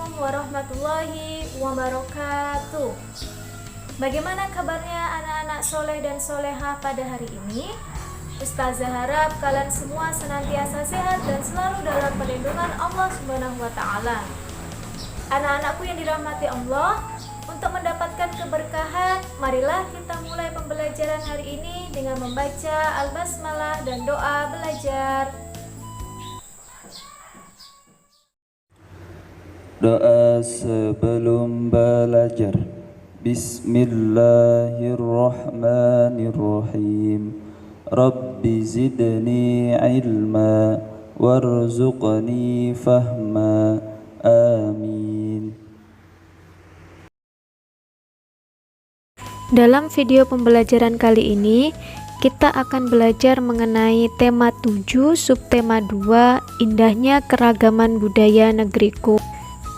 Assalamualaikum warahmatullahi wabarakatuh. Bagaimana kabarnya anak-anak soleh dan solehah pada hari ini? Ustazah harap kalian semua senantiasa sehat dan selalu dalam perlindungan Allah Subhanahu wa Ta'ala. Anak-anakku yang dirahmati Allah, untuk mendapatkan keberkahan, marilah kita mulai pembelajaran hari ini dengan membaca Al-Basmalah dan doa belajar. Doa sebelum belajar. Bismillahirrahmanirrahim. Rabbi zidni ilma warzuqni fahma. Amin. Dalam video pembelajaran kali ini, kita akan belajar mengenai tema 7, subtema 2, indahnya keragaman budaya negeriku.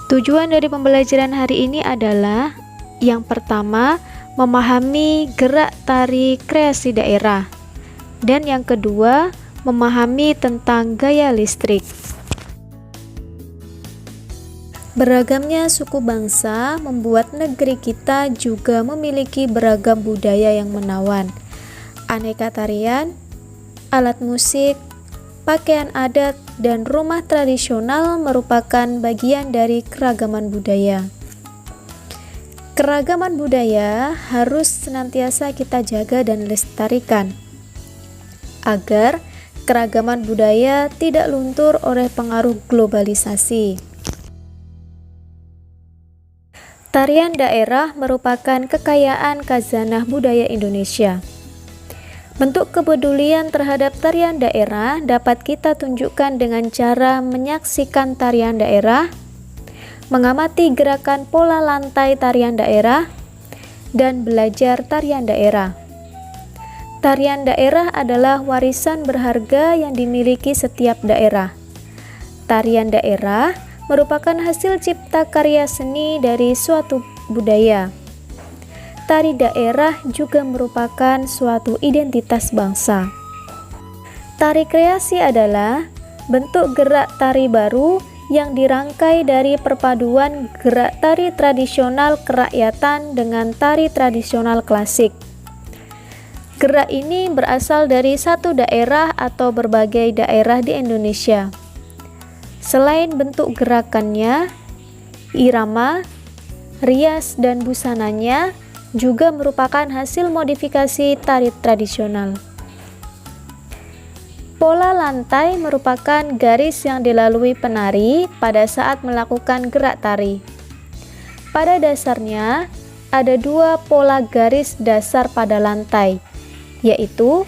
Tujuan dari pembelajaran hari ini adalah yang pertama, memahami gerak tari kreasi daerah, dan yang kedua, memahami tentang gaya listrik. Beragamnya suku bangsa membuat negeri kita juga memiliki beragam budaya yang menawan. Aneka tarian, alat musik, pakaian adat, dan rumah tradisional merupakan bagian dari keragaman budaya. Keragaman budaya harus senantiasa kita jaga dan lestarikan, agar keragaman budaya tidak luntur oleh pengaruh globalisasi. Tarian daerah merupakan kekayaan khazanah budaya Indonesia. Bentuk kepedulian terhadap tarian daerah dapat kita tunjukkan dengan cara menyaksikan tarian daerah, mengamati gerakan pola lantai tarian daerah, dan belajar tarian daerah. Tarian daerah adalah warisan berharga yang dimiliki setiap daerah. Tarian daerah merupakan hasil cipta karya seni dari suatu budaya. Tari daerah juga merupakan suatu identitas bangsa. Tari kreasi adalah bentuk gerak tari baru yang dirangkai dari perpaduan gerak tari tradisional kerakyatan dengan tari tradisional klasik. Gerak ini berasal dari satu daerah atau berbagai daerah di Indonesia. Selain bentuk gerakannya, irama, rias, dan busananya juga merupakan hasil modifikasi tari tradisional. Pola lantai merupakan garis yang dilalui penari pada saat melakukan gerak tari. Pada dasarnya, ada dua pola garis dasar pada lantai, yaitu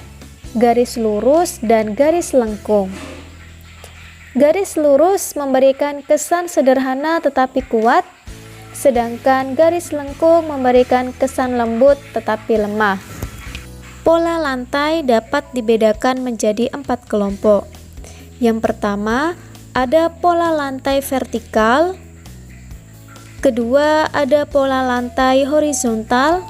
garis lurus dan garis lengkung. Garis lurus memberikan kesan sederhana tetapi kuat, sedangkan garis lengkung memberikan kesan lembut tetapi lemah. Pola lantai dapat dibedakan menjadi 4 kelompok. Yang pertama, ada pola lantai vertikal. Kedua, ada pola lantai horizontal.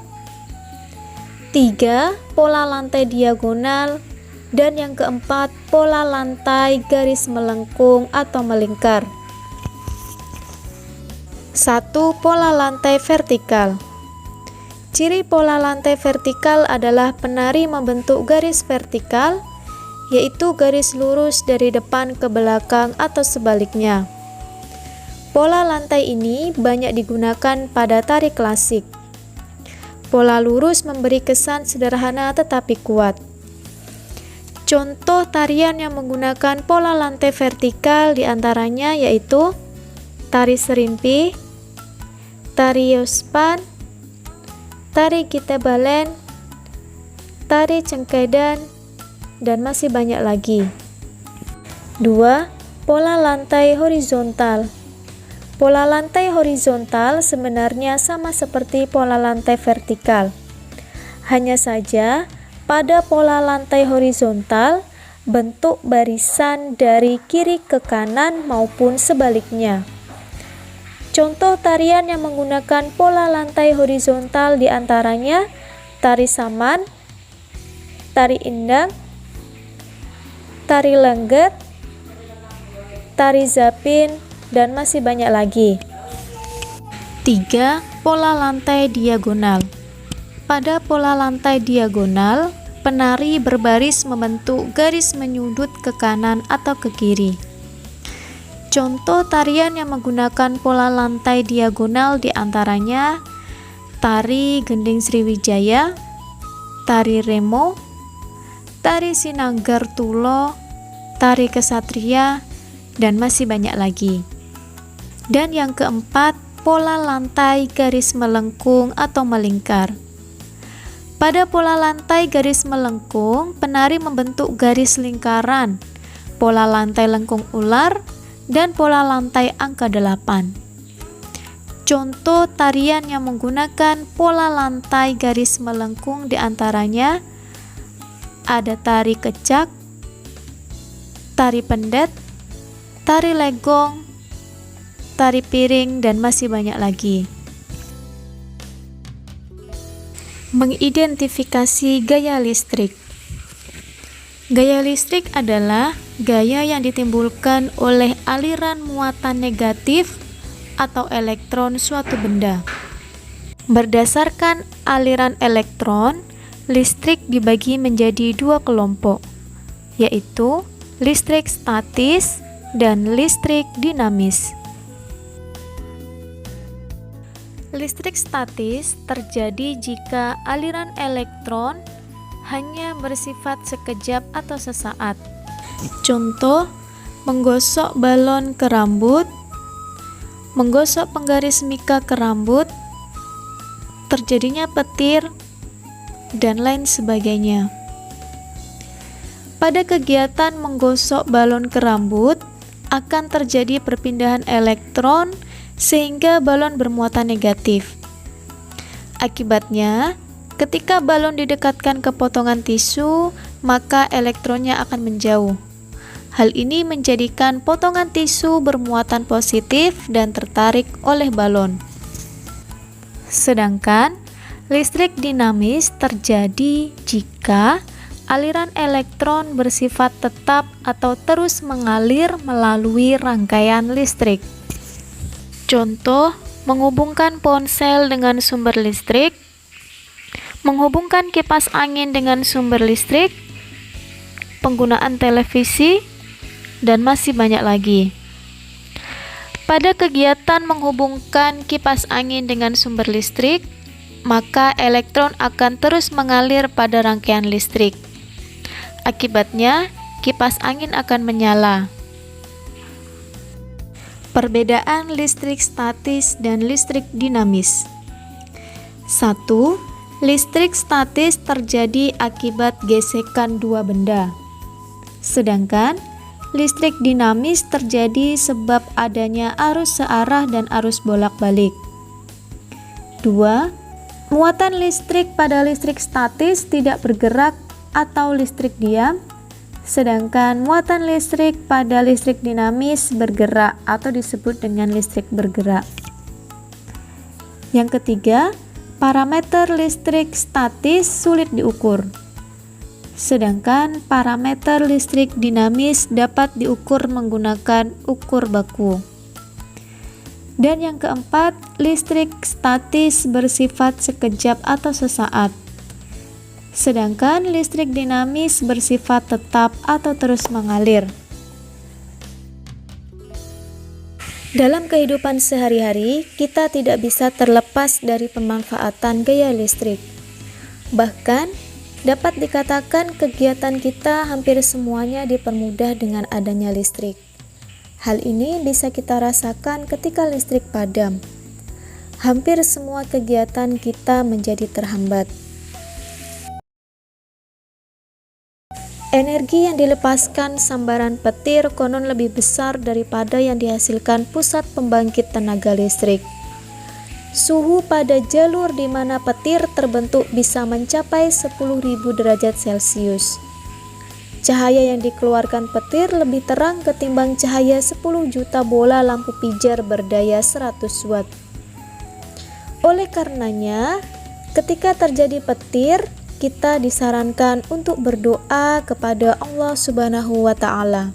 3, pola lantai diagonal. Dan yang keempat, pola lantai garis melengkung atau melingkar. 1. Pola lantai vertikal. Ciri pola lantai vertikal adalah penari membentuk garis vertikal, yaitu garis lurus dari depan ke belakang atau sebaliknya. Pola lantai ini banyak digunakan pada tari klasik. Pola lurus memberi kesan sederhana tetapi kuat. Contoh tarian yang menggunakan pola lantai vertikal diantaranya yaitu tari serimpi, tari yospan, tari kitebalen, tari cengkedan, dan masih banyak lagi. 2. Pola lantai horizontal. Pola lantai horizontal sebenarnya sama seperti pola lantai vertikal. Hanya saja, pada pola lantai horizontal, bentuk barisan dari kiri ke kanan maupun sebaliknya. Contoh tarian yang menggunakan pola lantai horizontal diantaranya tari saman, tari indang, tari lengger, tari zapin, dan masih banyak lagi. 3. Pola lantai diagonal. Pada pola lantai diagonal, penari berbaris membentuk garis menyudut ke kanan atau ke kiri. Contoh tarian yang menggunakan pola lantai diagonal diantaranya tari Gending Sriwijaya, tari Remo, tari Sinanggar Tulo, tari Kesatria, dan masih banyak lagi. Dan yang keempat, pola lantai garis melengkung atau melingkar. Pada pola lantai garis melengkung, penari membentuk garis lingkaran, pola lantai lengkung ular, dan pola lantai angka 8. Contoh tarian yang menggunakan pola lantai garis melengkung diantaranya ada tari kecak, tari pendet, tari legong, tari piring, dan masih banyak lagi. Mengidentifikasi gaya listrik. Gaya listrik adalah gaya yang ditimbulkan oleh aliran muatan negatif atau elektron suatu benda. Berdasarkan aliran elektron, listrik dibagi menjadi dua kelompok, yaitu listrik statis dan listrik dinamis. Listrik statis terjadi jika aliran elektron hanya bersifat sekejap atau sesaat. Contoh, menggosok balon ke rambut, menggosok penggaris mika ke rambut, terjadinya petir, dan lain sebagainya. Pada kegiatan menggosok balon ke rambut, akan terjadi perpindahan elektron sehingga balon bermuatan negatif. Akibatnya, ketika balon didekatkan ke potongan tisu, maka elektronnya akan menjauh. Hal ini menjadikan potongan tisu bermuatan positif dan tertarik oleh balon. Sedangkan listrik dinamis terjadi jika aliran elektron bersifat tetap atau terus mengalir melalui rangkaian listrik. Contoh, menghubungkan ponsel dengan sumber listrik, menghubungkan kipas angin dengan sumber listrik, penggunaan televisi, dan masih banyak lagi. Pada kegiatan menghubungkan kipas angin dengan sumber listrik, maka elektron akan terus mengalir pada rangkaian listrik. Akibatnya, kipas angin akan menyala. Perbedaan listrik statis dan listrik dinamis. 1. Listrik statis terjadi akibat gesekan dua benda. Sedangkan listrik dinamis terjadi sebab adanya arus searah dan arus bolak-balik. 2. Muatan listrik pada listrik statis tidak bergerak atau listrik diam, sedangkan muatan listrik pada listrik dinamis bergerak atau disebut dengan listrik bergerak. Yang ketiga, parameter listrik statis sulit diukur, sedangkan parameter listrik dinamis dapat diukur menggunakan ukur baku. Dan yang keempat, listrik statis bersifat sekejap atau sesaat, sedangkan listrik dinamis bersifat tetap atau terus mengalir. Dalam kehidupan sehari-hari, kita tidak bisa terlepas dari pemanfaatan gaya listrik. Bahkan, dapat dikatakan kegiatan kita hampir semuanya dipermudah dengan adanya listrik. Hal ini bisa kita rasakan ketika listrik padam. Hampir semua kegiatan kita menjadi terhambat. Energi yang dilepaskan sambaran petir konon lebih besar daripada yang dihasilkan pusat pembangkit tenaga listrik. Suhu pada jalur di mana petir terbentuk bisa mencapai 10.000 derajat Celcius. Cahaya yang dikeluarkan petir lebih terang ketimbang cahaya 10 juta bola lampu pijar berdaya 100 watt. Oleh karenanya, ketika terjadi petir, kita disarankan untuk berdoa kepada Allah Subhanahu wa Ta'ala.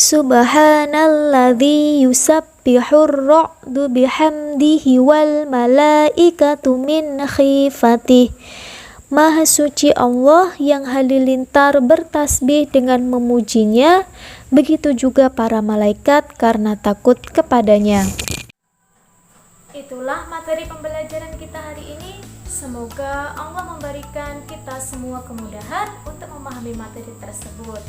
Subhanalladzi yusabbihur ra'du bihamdihi wal malaikatu min khifatih. Maha suci Allah yang halilintar bertasbih dengan memujinya, begitu juga para malaikat karena takut kepadanya. Itulah materi pembelajaran kita hari ini. Semoga Allah memberikan kita semua kemudahan untuk memahami materi tersebut.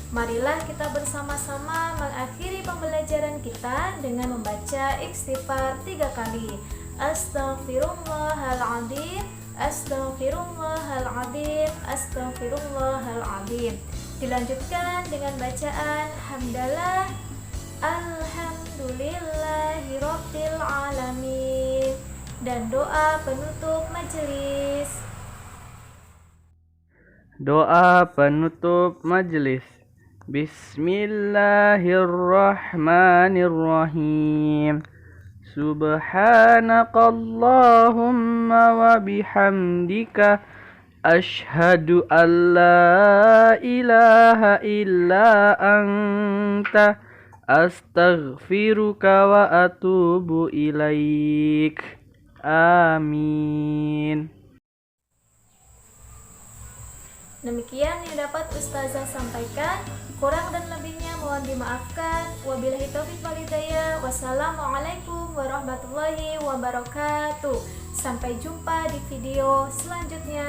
Marilah kita bersama-sama mengakhiri pembelajaran kita dengan membaca istighfar 3 kali. Astaghfirullahaladzim, astaghfirullahaladzim, astaghfirullahaladzim. Dilanjutkan dengan bacaan hamdalah, alhamdulillahirabbil alamin, dan doa penutup majelis. Doa penutup majelis. Bismillahirrahmanirrahim. Subhanakallahumma wa bihamdika asyhadu an la ilaha illa anta astaghfiruka wa atubu ilaik. Amin. Demikian yang dapat Ustazah sampaikan. Kurang dan lebihnya mohon dimaafkan. Wabillahi taufiq wal hidayah. Wassalamualaikum warahmatullahi wabarakatuh. Sampai jumpa di video selanjutnya.